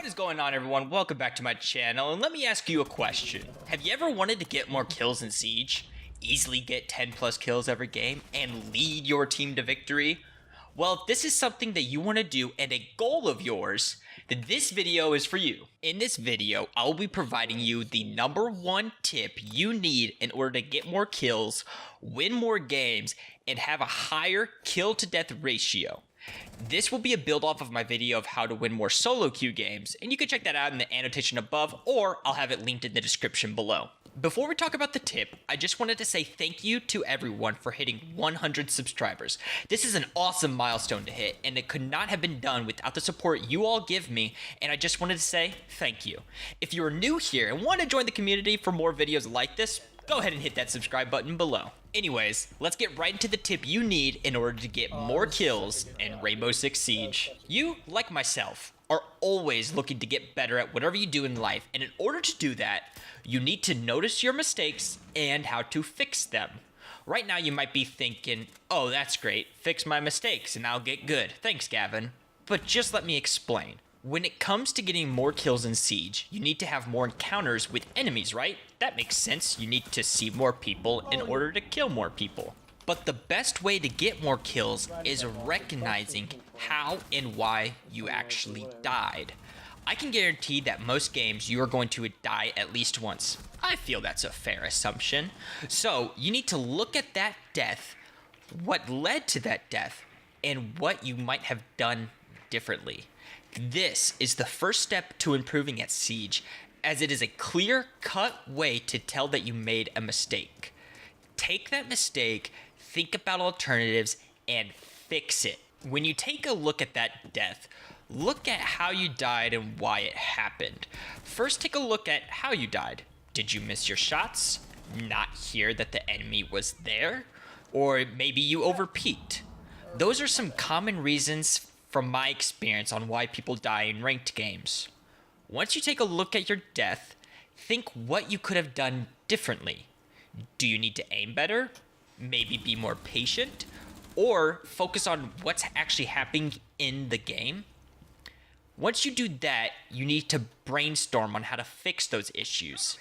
What is going on, everyone? Welcome back to my channel, and let me ask you a question. Have you ever wanted to get more kills in Siege? Easily get 10 plus kills every game and lead your team to victory? Well, if this is something that you want to do and a goal of yours, then this video is for you. In this video, I will be providing you the #1 tip you need in order to get more kills, win more games, and have a higher kill to death ratio. This will be a build off of my video of how to win more solo queue games, and you can check that out in the annotation above, or I'll have it linked in the description below. Before we talk about the tip, I just wanted to say thank you to everyone for hitting 100 subscribers. This is an awesome milestone to hit, and it could not have been done without the support you all give me, and I just wanted to say thank you. If you are new here and want to join the community for more videos like this, go ahead and hit that subscribe button below. Anyways, let's get right into the tip you need in order to get more kills in Rainbow Six Siege. You, like myself, are always looking to get better at whatever you do in life, and in order to do that, you need to notice your mistakes and how to fix them. Right now you might be thinking, oh, that's great, fix my mistakes and I'll get good. Thanks, Gavin. But just let me explain. When it comes to getting more kills in Siege, you need to have more encounters with enemies, right? That makes sense. You need to see more people in order to kill more people. But the best way to get more kills is recognizing how and why you actually died. I can guarantee that most games you are going to die at least once. I feel that's a fair assumption. So you need to look at that death, what led to that death, and what you might have done differently. This is the first step to improving at Siege, as it is a clear-cut way to tell that you made a mistake. Take that mistake, think about alternatives, and fix it. When you take a look at that death, look at how you died and why it happened. First, take a look at how you died. Did you miss your shots? Not hear that the enemy was there? Or maybe you overpeaked? Those are some common reasons from my experience on why people die in ranked games. Once you take a look at your death, think what you could have done differently. Do you need to aim better? Maybe be more patient? Or focus on what's actually happening in the game? Once you do that, you need to brainstorm on how to fix those issues.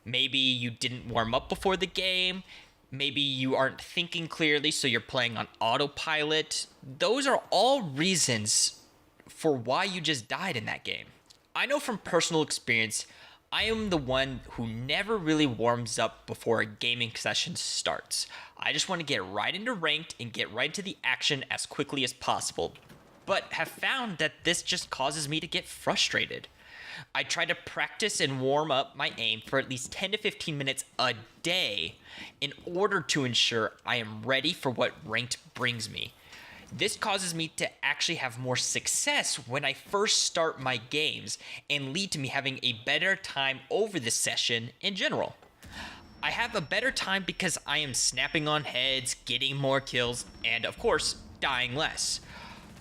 Maybe you didn't warm up before the game. Maybe you aren't thinking clearly, so you're playing on autopilot. Those are all reasons for why you just died in that game. I know from personal experience, I am the one who never really warms up before a gaming session starts. I just want to get right into ranked and get right into the action as quickly as possible, but have found that this just causes me to get frustrated. I try to practice and warm up my aim for at least 10 to 15 minutes a day in order to ensure I am ready for what ranked brings me. This causes me to actually have more success when I first start my games and lead to me having a better time over the session in general. I have a better time because I am snapping on heads, getting more kills, and of course, dying less.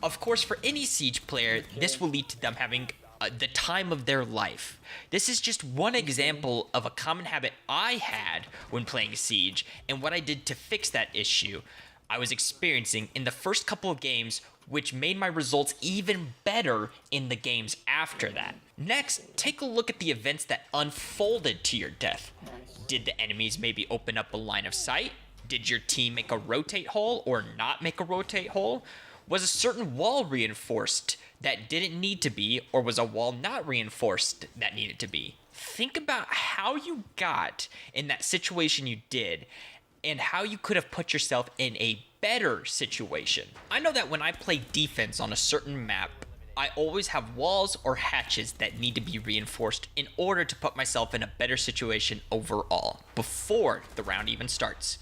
Of course, for any Siege player, this will lead to them having the time of their life. This is just one example of a common habit I had when playing Siege and what I did to fix that issue I was experiencing in the first couple of games, which made my results even better in the games after that. Next, take a look at the events that unfolded to your death. Did the enemies maybe open up a line of sight? Did your team make a rotate hole or not make a rotate hole? Was a certain wall reinforced that didn't need to be, or was a wall not reinforced that needed to be? Think about how you got in that situation you did, and how you could have put yourself in a better situation. I know that when I play defense on a certain map, I always have walls or hatches that need to be reinforced in order to put myself in a better situation overall, before the round even starts.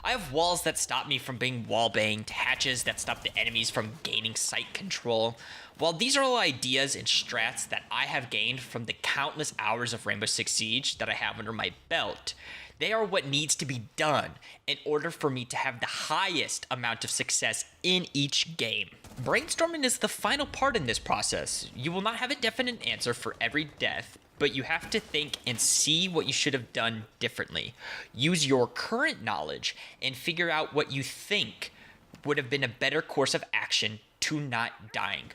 I have walls that stop me from being wallbanged, hatches that stop the enemies from gaining sight control. While these are all ideas and strats that I have gained from the countless hours of Rainbow Six Siege that I have under my belt, they are what needs to be done in order for me to have the highest amount of success in each game. Brainstorming is the final part in this process. You will not have a definite answer for every death, but you have to think and see what you should have done differently. Use your current knowledge and figure out what you think would have been a better course of action to not dying.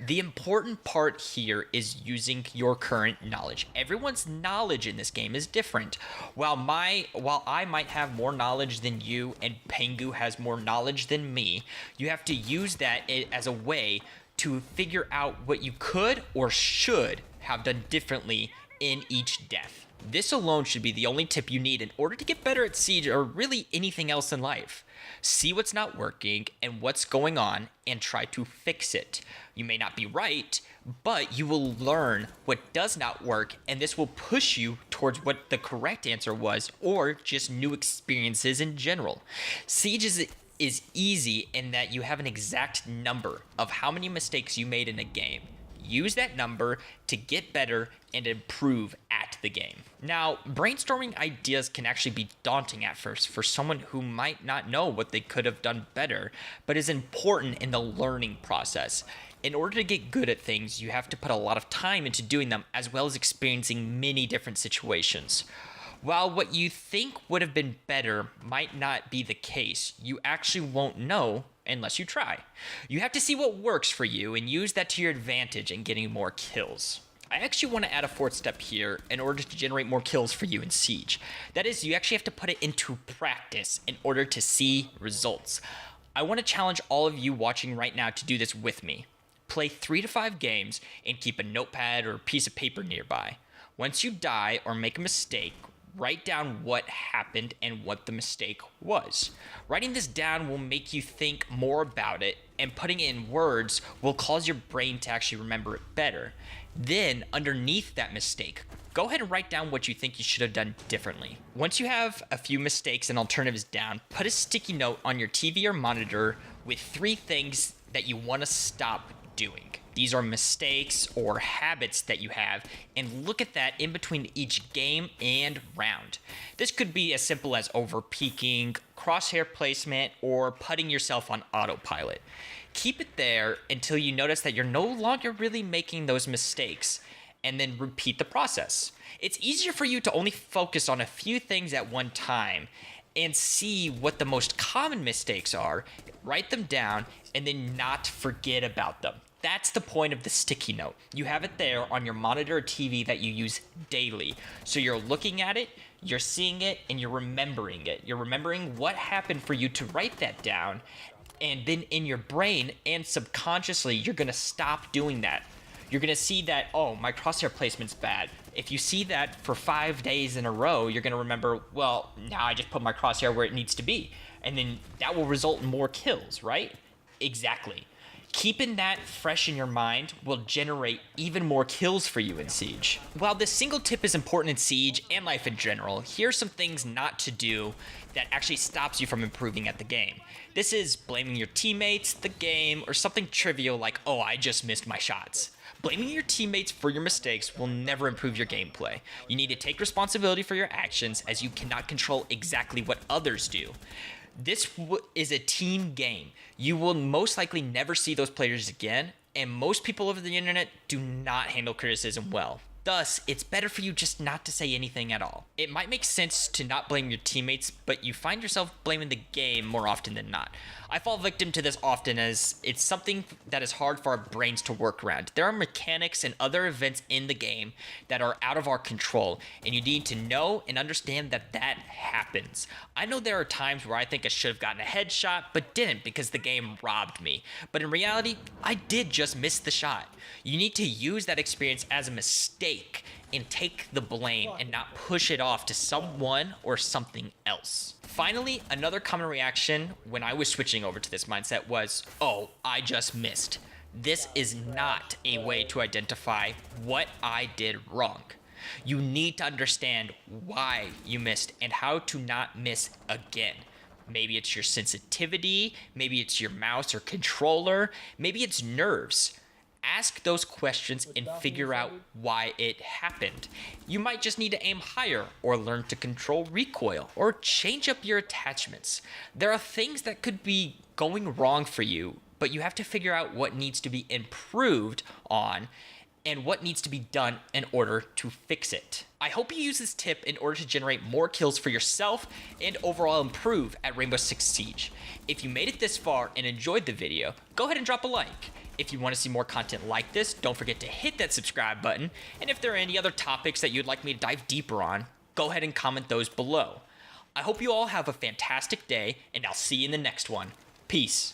The important part here is using your current knowledge. Everyone's knowledge in this game is different. While I might have more knowledge than you and Pengu has more knowledge than me, you have to use that as a way to figure out what you could or should have done differently in each death. This alone should be the only tip you need in order to get better at Siege or really anything else in life. See what's not working and what's going on and try to fix it. You may not be right, but you will learn what does not work, and this will push you towards what the correct answer was or just new experiences in general. Siege is easy in that you have an exact number of how many mistakes you made in a game. Use that number to get better and improve at the game. Now, brainstorming ideas can actually be daunting at first for someone who might not know what they could have done better, but is important in the learning process. In order to get good at things, you have to put a lot of time into doing them, as well as experiencing many different situations. While what you think would have been better might not be the case, you actually won't know unless you try. You have to see what works for you and use that to your advantage in getting more kills. I actually want to add a fourth step here in order to generate more kills for you in Siege. That is, you actually have to put it into practice in order to see results. I want to challenge all of you watching right now to do this with me. Play 3 to 5 games and keep a notepad or a piece of paper nearby. Once you die or make a mistake, write down what happened and what the mistake was. Writing this down will make you think more about it, and putting it in words will cause your brain to actually remember it better. Then, underneath that mistake, go ahead and write down what you think you should have done differently. Once you have a few mistakes and alternatives down, put a sticky note on your TV or monitor with 3 things that you want to stop doing. These are mistakes or habits that you have, and look at that in between each game and round. This could be as simple as over-peeking, crosshair placement, or putting yourself on autopilot. Keep it there until you notice that you're no longer really making those mistakes, and then repeat the process. It's easier for you to only focus on a few things at one time and see what the most common mistakes are, write them down, and then not forget about them. That's the point of the sticky note. You have it there on your monitor or TV that you use daily. So you're looking at it, you're seeing it, and you're remembering it. You're remembering what happened for you to write that down. And then in your brain and subconsciously, you're going to stop doing that. You're going to see that, oh, my crosshair placement's bad. If you see that for 5 days in a row, you're going to remember, well, now I just put my crosshair where it needs to be. And then that will result in more kills, right? Exactly. Keeping that fresh in your mind will generate even more kills for you in Siege. While this single tip is important in Siege and life in general, here are some things not to do that actually stops you from improving at the game. This is blaming your teammates, the game, or something trivial like, oh, I just missed my shots. Blaming your teammates for your mistakes will never improve your gameplay. You need to take responsibility for your actions, as you cannot control exactly what others do. This is a team game. You will most likely never see those players again, and most people over the internet do not handle criticism well. Thus, it's better for you just not to say anything at all. It might make sense to not blame your teammates, but you find yourself blaming the game more often than not. I fall victim to this often, as it's something that is hard for our brains to work around. There are mechanics and other events in the game that are out of our control, and you need to know and understand that that happens. I know there are times where I think I should have gotten a headshot, but didn't because the game robbed me. But in reality, I did just miss the shot. You need to use that experience as a mistake and take the blame and not push it off to someone or something else. Finally, another common reaction when I was switching over to this mindset was, oh, I just missed. This is not a way to identify what I did wrong. You need to understand why you missed and how to not miss again. Maybe it's your sensitivity, maybe it's your mouse or controller, maybe it's nerves. Ask those questions and figure out why it happened. You might just need to aim higher, or learn to control recoil, or change up your attachments. There are things that could be going wrong for you, but you have to figure out what needs to be improved on and what needs to be done in order to fix it. I hope you use this tip in order to generate more kills for yourself and overall improve at Rainbow Six Siege. If you made it this far and enjoyed the video, go ahead and drop a like. If you want to see more content like this, don't forget to hit that subscribe button, and if there are any other topics that you'd like me to dive deeper on, go ahead and comment those below. I hope you all have a fantastic day, and I'll see you in the next one. Peace.